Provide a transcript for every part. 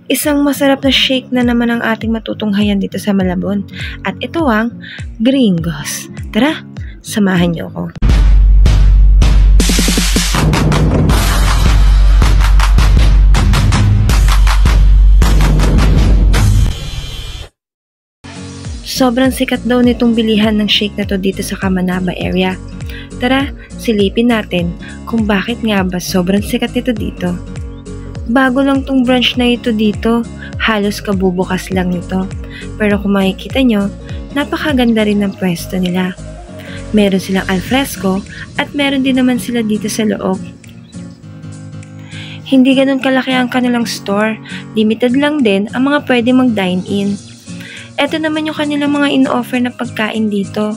Isang masarap na shake na naman ang ating matutunghayan dito sa Malabon. At ito ang Gringos. Tara, samahan niyo ako. Sobrang sikat daw nitong bilihan ng shake na to dito sa Kamanaba area. Tara, silipin natin kung bakit nga ba sobrang sikat nito dito. Bago lang tong branch na ito dito, halos kabubukas lang nito. Pero kung makikita nyo, napakaganda rin ng pwesto nila. Meron silang alfresco at meron din naman sila dito sa loob. Hindi ganun kalaki ang kanilang store, limited lang din ang mga pwede mag-dine in. Ito naman yung kanilang mga in-offer na pagkain dito.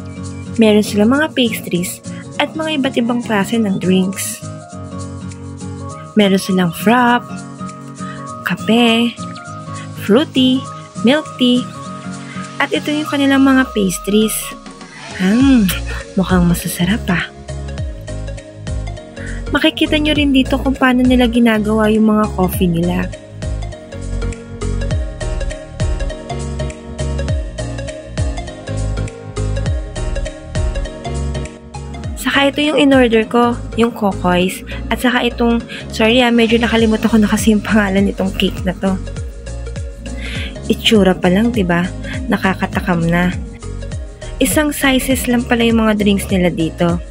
Meron silang mga pastries at mga iba't ibang klase ng drinks. Meron silang frap, kape, fruity, milk tea, at ito yung kanilang mga pastries. Mukhang masasarap ah. Makikita nyo rin dito kung paano nila ginagawa yung mga coffee nila. Saka ito yung in-order ko, yung Kokoys. At saka itong, medyo nakalimutan ko na kasi yung pangalan nitong cake na to. Itsura pa lang, diba? Nakakatakam na. Isang sizes lang pala yung mga drinks nila dito.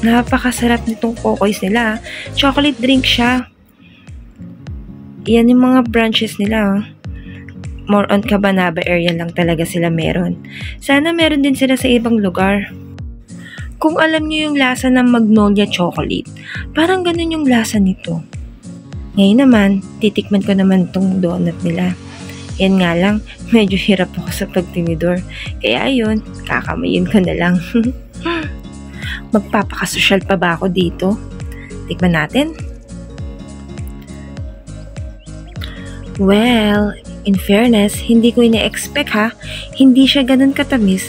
Napakasarap nitong Kokoys nila. Chocolate drink siya. Yan yung mga branches nila. More on Kamanaba area lang talaga sila meron. Sana meron din sila sa ibang lugar. Kung alam niyo yung lasa ng Magnolia chocolate, parang ganun yung lasa nito. Ngayon naman, titikman ko naman tong donut nila. Yan nga lang, medyo hirap ako sa pagtinidor. Kaya ayun, kakamayin ko na lang. Magpapakasosyal pa ba ako dito? Tikman natin. Well, in fairness, hindi ko ina-expect ha. Hindi siya ganun katamis,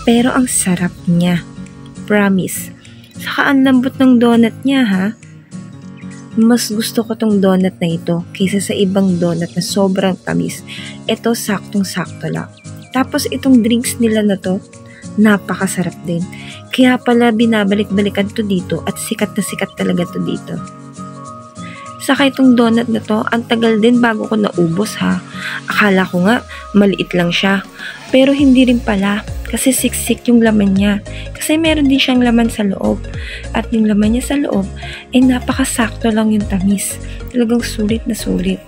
pero ang sarap niya. Promise. Saka ang lambot ng donut niya ha. Mas gusto ko tong donut na ito kaysa sa ibang donut na sobrang tamis. Ito saktong-sakto lang. Tapos itong drinks nila na to, napakasarap din. Kaya pala binabalik-balikan to dito at sikat na sikat talaga to dito. Saka itong donut na to, ang tagal din bago ko naubos ha. Akala ko nga, maliit lang siya. Pero hindi rin pala, kasi siksik yung laman niya. Kasi meron din siyang laman sa loob. At yung laman niya sa loob, napakasakto lang yung tamis. Talagang sulit na sulit.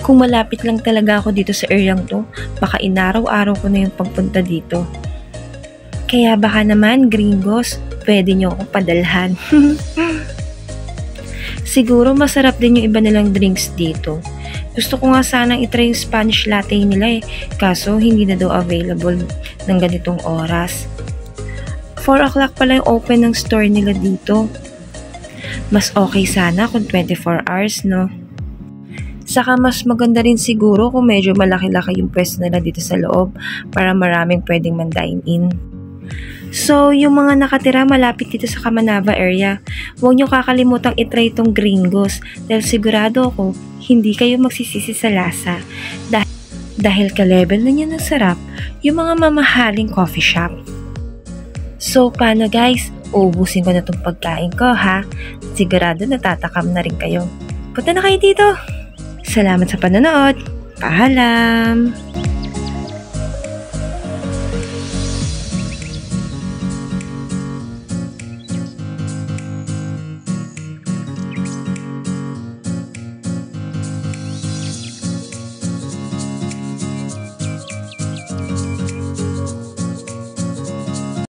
Kung malapit lang talaga ako dito sa areang to, baka inaraw-araw ko na yung pagpunta dito. Kaya baka naman, Gringos, pwede nyo akong padalhan. Siguro masarap din yung iba nilang drinks dito. Gusto ko nga sanang itry yung Spanish latte nila kaso hindi na daw available ng ganitong oras. 4 o'clock pala yung open ng store nila dito. Mas okay sana kung 24 hours, no? Saka mas maganda rin siguro kung medyo malaki-laki yung pwesto nila dito sa loob para maraming pwedeng man-dine in. So, yung mga nakatira malapit dito sa Kamanaba area, huwag nyo kakalimutang itry itong Gringos dahil sigurado ako hindi kayo magsisisi sa lasa dahil ka-level na niya ng sarap yung mga mamahaling coffee shop. So, paano guys? Uubusin ko na itong pagkain ko ha? Sigurado natatakam na rin kayo. Punta na kayo dito! Salamat sa panonood! Paalam!